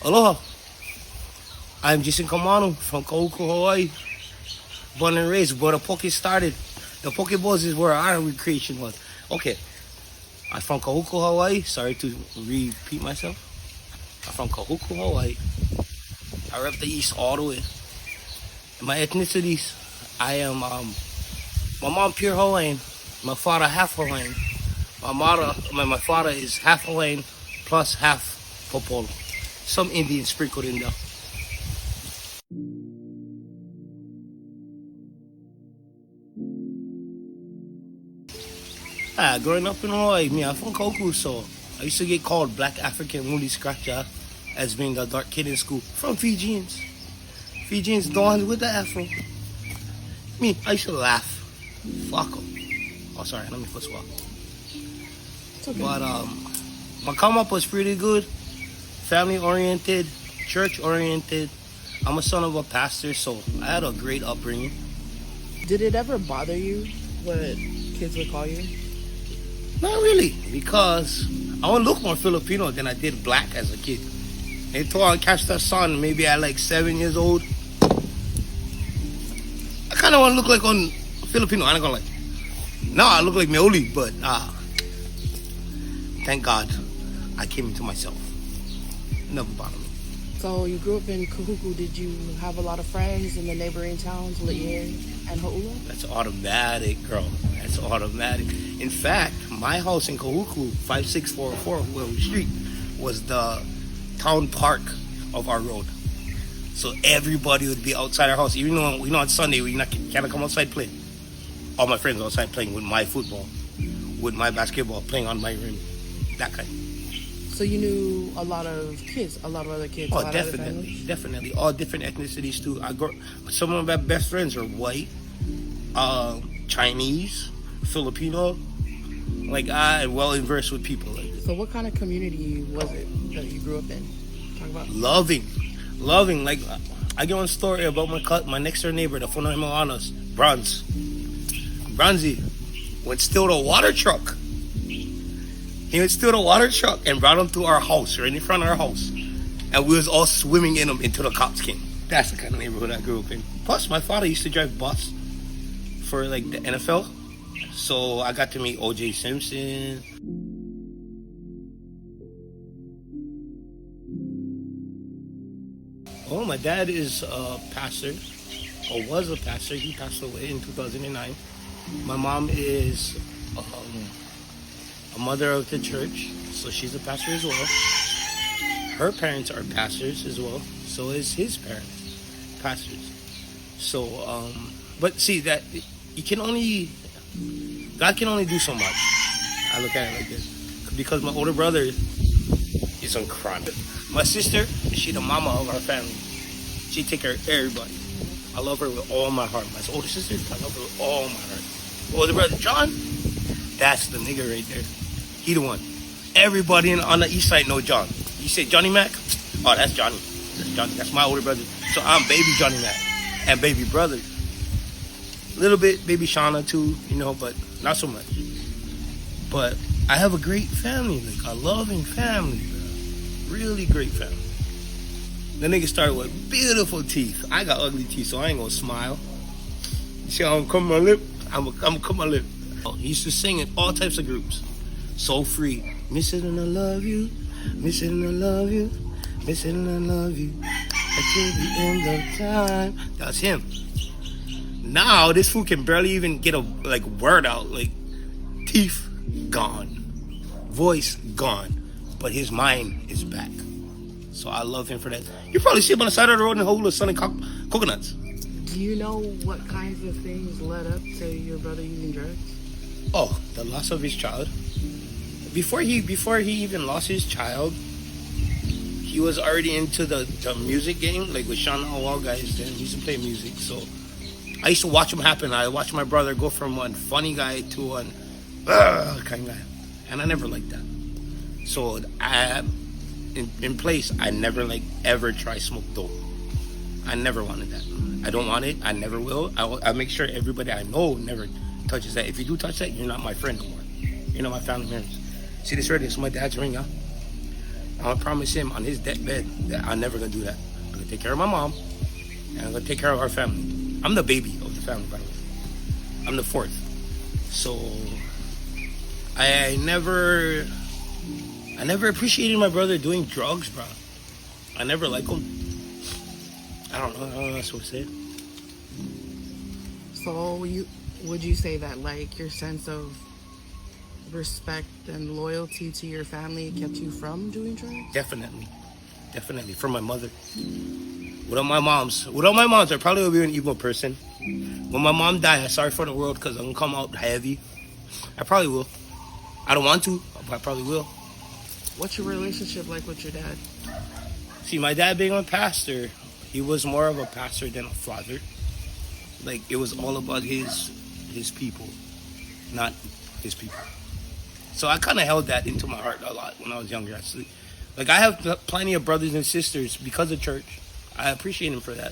Aloha. I'm Jason Kamanu from Kahuku, Hawaii. Born and raised where the poke started. The Pokeballs is where our recreation was. Okay, I'm from Kahuku, Hawaii. Sorry to repeat myself. I'm from Kahuku, Hawaii. I rep the East all the way. My ethnicities, I am, my mom pure Hawaiian. My father half Hawaiian. My father is half Hawaiian plus half Popolo. Some Indian sprinkled in there. Growing up in Hawaii, I'm from Kahuku, so I used to get called Black African Woolly Scratcher as being the dark kid in school from Fijians. Fijians, the ones with the afro. Me, I used to laugh. Fuck 'em. Oh, sorry, let me put swap. It's okay. But my come up was pretty good. Family oriented, church oriented. I'm a son of a pastor, so I had a great upbringing. Did it ever bother you what kids would call you? Not really, because I want to look more Filipino than I did black as a kid. Until I catch that sun, maybe at like 7 years old. I kind of want to look like on Filipino. I'm not gonna lie. No, I look like Meoli, but thank God I came into myself. Never bothered me. So you grew up in Kahuku. Did you have a lot of friends in the neighboring towns, Li'ie and Ha'ula? That's automatic, girl. That's automatic. In fact, my house in Kahuku, 5644 Willow Street, was the town park of our road. So everybody would be outside our house. Even though on Sunday we can't come outside playing. All my friends outside playing with my football, with my basketball, playing on my rim. That kind. So you knew a lot of kids, a lot of other kids. Oh, a lot of other definitely, families? definitely. All different ethnicities too. Some of my best friends are white, Chinese, Filipino. Like I'm well versed with people like this. So what kind of community was it that you grew up in? Talk about. Loving. Like I get one story about my next door neighbor, the Fono Himalanas, Bronzy, would steal the water truck. He would steal the water truck and brought him to our house, right in front of our house. And we was all swimming in him until the cops came. That's the kind of neighborhood I grew up in. Plus, my father used to drive bus for like the NFL. So I got to meet O.J. Simpson. Oh, my dad is a pastor, or was a pastor. He passed away in 2009. My mom is a mother of the church, so she's a pastor as well. Her parents are pastors as well, so is his parents, pastors. So, but see that God can only do so much. I look at it like this, because my older brother is on chronic. My sister, she the mama of our family. She take care of everybody. I love her with all my heart. My older sister, I love her with all my heart. My older brother, John, that's the nigga right there. He the one. Everybody on the east side know John. You say Johnny Mac? Oh, that's Johnny. That's Johnny. That's my older brother. So I'm baby Johnny Mac and baby brother. A little bit baby Shauna too, but not so much. But I have a great family, like a loving family, bro. Really great family. The nigga started with beautiful teeth. I got ugly teeth, so I ain't gonna smile. You see how I'm coming my lip? I'm gonna cut my lip. He used to sing in all types of groups. So free. Missing and I love you. Missing and I love you. Missing and I love you. Until the end of time. That's him. Now this fool can barely even get a word out. Like teeth gone, voice gone, but his mind is back. So I love him for that. You probably see him on the side of the road in Ha'ula selling coconuts. Do you know what kinds of things led up to your brother using drugs? Oh, the loss of his child. Before he even lost his child, he was already into the music game, like with Sean Awal guys. Then he used to play music. So I used to watch him happen. I watched my brother go from one funny guy to one kind of guy, and I never liked that. So in place, I never ever try smoke dope. I never wanted that. I don't want it. I never will. I make sure everybody I know never touches that. If you do touch that, you're not my friend no more. You're not my family members. See this radio? It's my dad's ring, huh? I'm gonna promise him on his deathbed that I'm never gonna do that. I'm gonna take care of my mom, and I'm gonna take care of our family. I'm the baby of the family, by the way. I'm the fourth. So I never appreciated my brother doing drugs, bro. I never liked him. I don't know what else to say. So would you say that like your sense of respect and loyalty to your family kept you from doing drugs? Definitely. From my mother. Without my moms, I probably would be an evil person. When my mom died, I sorry for the world because I'm gonna come out heavy. I probably will. I don't want to, but I probably will. What's your relationship like with your dad? See, my dad being a pastor, he was more of a pastor than a father. Like, it was all about his people, not his people. So I kind of held that into my heart a lot when I was younger, actually. Like, I have plenty of brothers and sisters because of church. I appreciate him for that,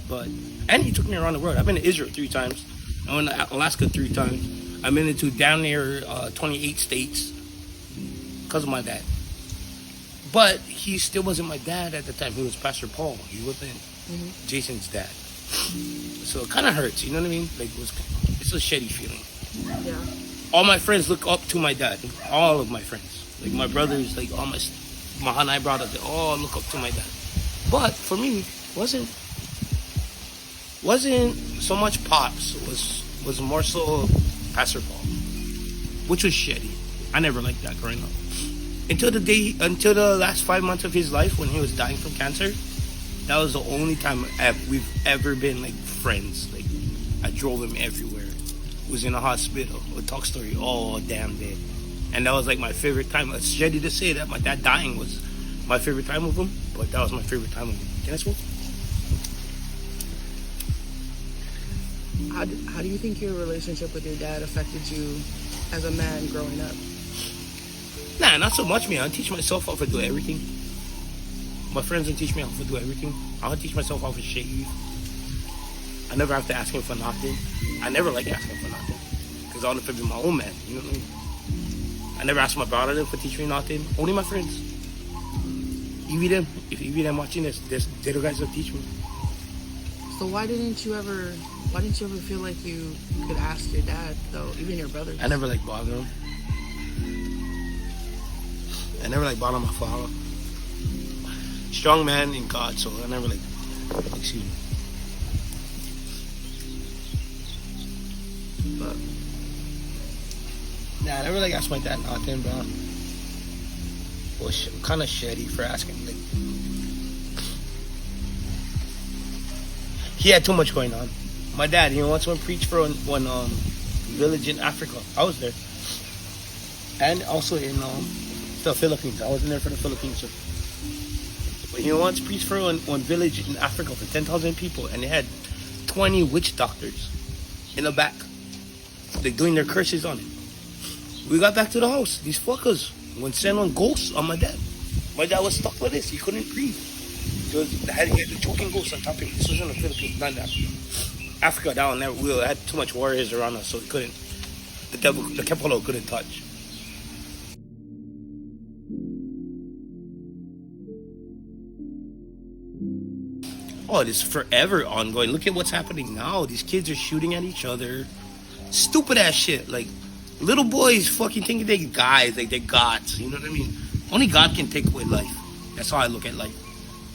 and he took me around the world. I've been to Israel 3 times. I went to Alaska 3 times. I've been into down near 28 states because of my dad. But he still wasn't my dad at the time. He was Pastor Paul. He wasn't Jason's dad. So it kind of hurts, you know what I mean? Like, it's a shitty feeling. Yeah. All my friends look up to my dad. All of my friends. Like, my brothers, like, all my Hanai brothers, they all look up to my dad. But for me, wasn't so much Pops. Was more so Pastor Paul. Which was shitty. I never liked that growing up. Until the last 5 months of his life when he was dying from cancer. That was the only time we've ever been like friends. Like, I drove him everywhere. Was in a hospital. Would talk story all damn day. And that was like my favorite time. It's shitty to say that my dad dying was my favorite time with him, but that was my favorite time with him. Can I smoke? How do you think your relationship with your dad affected you as a man growing up? Nah, not so much, man. I teach myself how to do everything. My friends don't teach me how to do everything. I'll teach myself how to shave. I never have to ask him for nothing. I never like asking for nothing. Because I want to be my own man. You know what I mean? I never asked my brother for teaching me nothing. Only my friends. If them watching this, they the guys that teach me. So why didn't you ever feel like you could ask your dad, though, even your brothers? I never like bother him. I never like bother my father. Strong man in God, so I never like, excuse me. But nah, I never like asked my dad nothing, bro. It was kind of shitty for asking. Like, he had too much going on. My dad, once went preach for one village in Africa. I was there, and also in the Philippines. I wasn't there for the Philippines. So. But once preached for one village in Africa for 10,000 people, and they had 20 witch doctors in the back. They're doing their curses on it. We got back to the house. These fuckers went send on ghosts on my dad. My dad was stuck with this. He couldn't breathe. They had the choking ghost on top of him. This was in the Philippines, not that. Africa down there, we had too much warriors around us, so we couldn't. The Kepolo couldn't touch. Oh, it is forever ongoing. Look at what's happening now. These kids are shooting at each other. Stupid ass shit. Like, little boys fucking thinking they're guys, like they're gods. You know what I mean? Only God can take away life. That's how I look at life.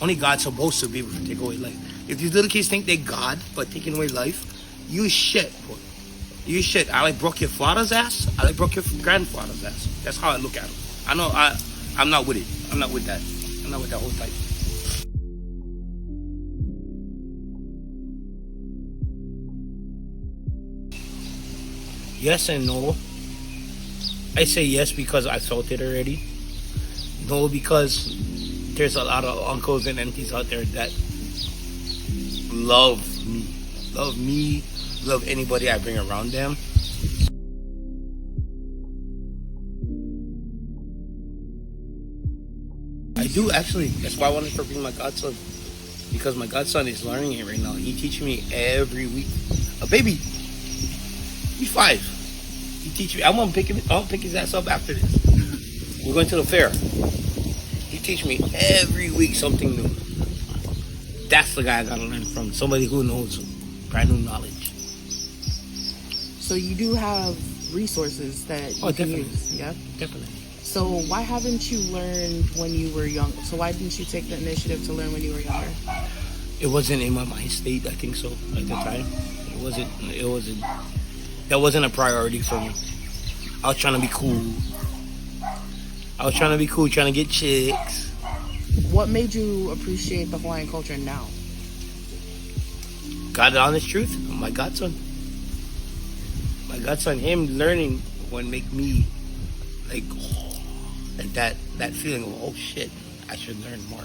Only God's supposed to be able to take away life. If these little kids think they're God by taking away life, you shit, boy. You shit. I like broke your father's ass. I like broke your grandfather's ass. That's how I look at them. I know I'm not with it. I'm not with that. I'm not with that whole type. Yes and no. I say yes because I felt it already. No, because there's a lot of uncles and aunties out there that love me, love anybody I bring around them. I do, actually. That's why I wanted to bring my godson, because my godson is learning it right now. He teaches me every week. A baby, he's 5. He teaches me. I'm gonna pick his ass up after this. We're going to the fair. He teach me every week something new. That's the guy I gotta learn from. Somebody who knows brand new knowledge. So you do have resources that you can definitely. use, yeah? Definitely. So why haven't you learned when you were young? So why didn't you take the initiative to learn when you were younger? It wasn't in my mind state, I think so, at the time. It wasn't, that wasn't a priority for me. I was trying to be cool. Trying to get chicks. What made you appreciate the Hawaiian culture now? Got the honest truth, my godson. Him learning would make me like, and that feeling of, oh shit, I should learn more.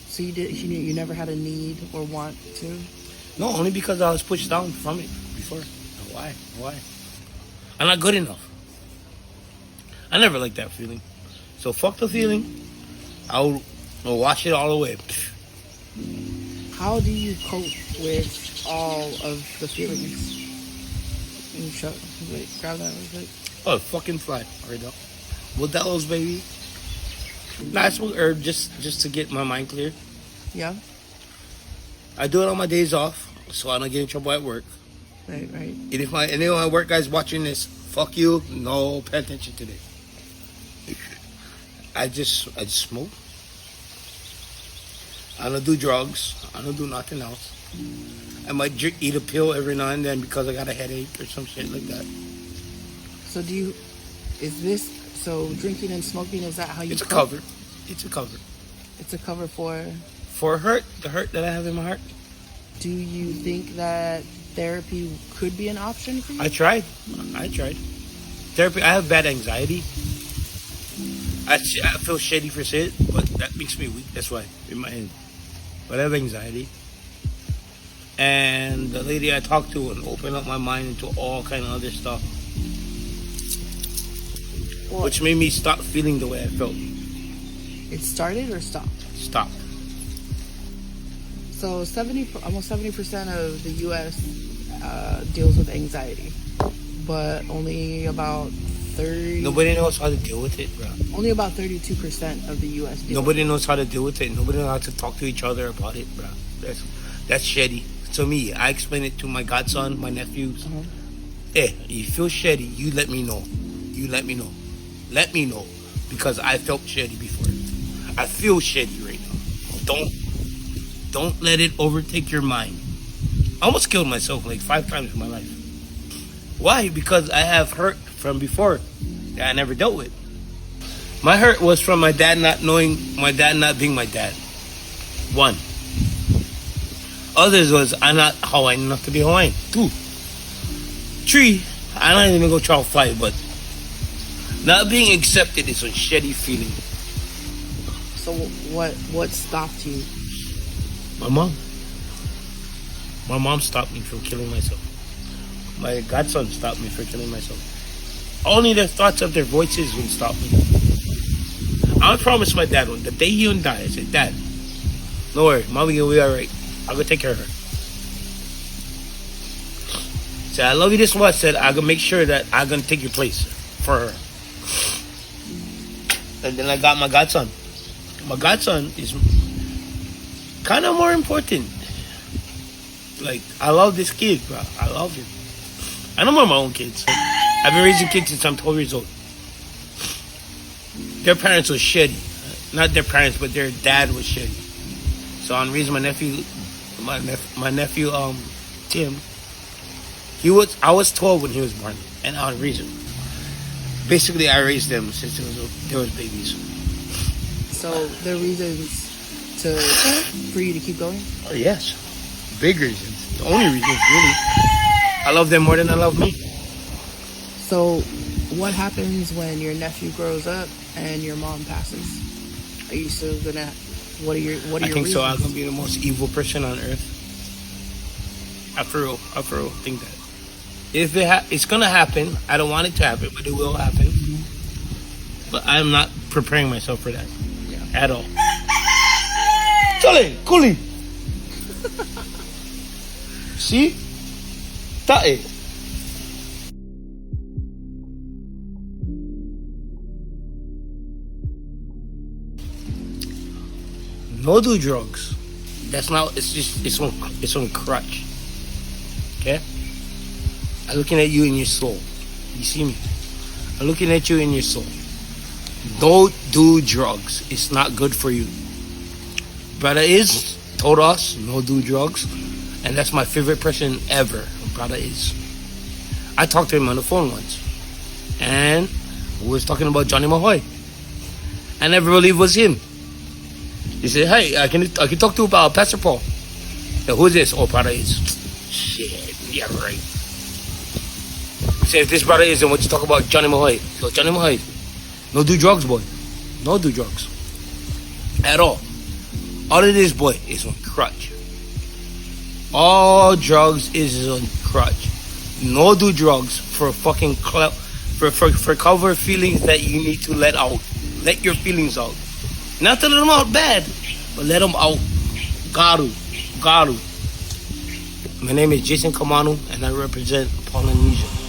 So you never had a need or want to? No, only because I was pushed down from it before. Why? I'm not good enough. I never liked that feeling. So fuck the feeling. I'll wash it all away. How do you cope with all of the feelings? Wait, grab that real quick. Oh, fucking fly right now. Modelos, baby. Nah, I smoke herb just to get my mind clear. Yeah? I do it on my days off, so I don't get in trouble at work. Right. And if any of my work guys watching this, fuck you. No, pay attention to this. I just smoke. I don't do drugs. I don't do nothing else. I might eat a pill every now and then because I got a headache or some shit like that. So so drinking and smoking, is that how you It's a cope? cover. It's a cover. It's a cover for... For the hurt that I have in my heart. Do you think that therapy could be an option for you? I tried. Therapy, I have bad anxiety. I feel shitty for shit, but that makes me weak. That's why, in my head. But I have anxiety. And the lady I talked to and opened up my mind into all kind of other stuff. Well, which made me stop feeling the way I felt. It started or stopped? Stop. So almost 70% of the U.S. Deals with anxiety, but only about 30. Nobody knows how to deal with it, bro. Only about 32% of the U.S. Nobody knows how to deal with it. Nobody knows how to talk to each other about it, bro. That's shitty. To me, I explain it to my godson, my nephews. Hey, you feel shitty, you let me know. Let me know. Because I felt shitty before. I feel shitty right now. Don't let it overtake your mind. I almost killed myself like 5 times in my life. Why? Because I have hurt from before that I never dealt with. My hurt was from my dad not being my dad. 1. Others was I'm not Hawaiian enough to be Hawaiian. 2. 3, I'm not even gonna try to fight, but not being accepted is a shitty feeling. So what stopped you? My mom. My mom stopped me from killing myself. My godson stopped me from killing myself. Only the thoughts of their voices would stop me. I promised my dad the day he would die, I said, Dad, no worry, mommy will be alright. I'll go take care of her. Said, I love you this much. Said, I'm gonna make sure that I'm gonna take your place for her. And then I got my godson. My godson is kind of more important. Like, I love this kid, bro. I love him. I know my own kids. I've been raising kids since I'm 12 years old. Their parents were shitty. Not their parents, but their dad was shitty. So I'm raising my nephew, Tim. I was 12 when he was born, and I raised him. Basically, I raised them since they was babies. So there are reasons for you to keep going? Oh, yes. Big reasons. The only reasons, really. I love them more than I love me. So what happens when your nephew grows up and your mom passes? Are you still gonna... What are your I think reasons? so. I'm gonna be the most evil person on earth. I for real think that. If it's gonna happen, I don't want it to happen, but it will happen. But I'm not preparing myself for that at all. Chale, coolie. See? Tae. No do drugs. That's not. It's on crutch. Okay. I'm looking at you in your soul. You see me? I'm looking at you in your soul. Don't do drugs. It's not good for you. Brother is told us no do drugs, and that's my favorite person ever. Brother is. I talked to him on the phone once, and we was talking about Johnny Mahoy. I never believed it was him. He said, "Hey, I can talk to about Pastor Paul." Yeah, who is this? Oh, brother is. Shit, yeah, right. He said, if this brother is, then what you talk about Johnny Mahoy? So Johnny Mahoy, no do drugs, boy. No do drugs at all. All it is, boy, is on crutch. All drugs is on crutch. No do drugs for fucking clout, for cover feelings that you need to let out. Let your feelings out. Not to let them out bad, but let them out. Garu. My name is Jason Kamanu, and I represent Polynesia.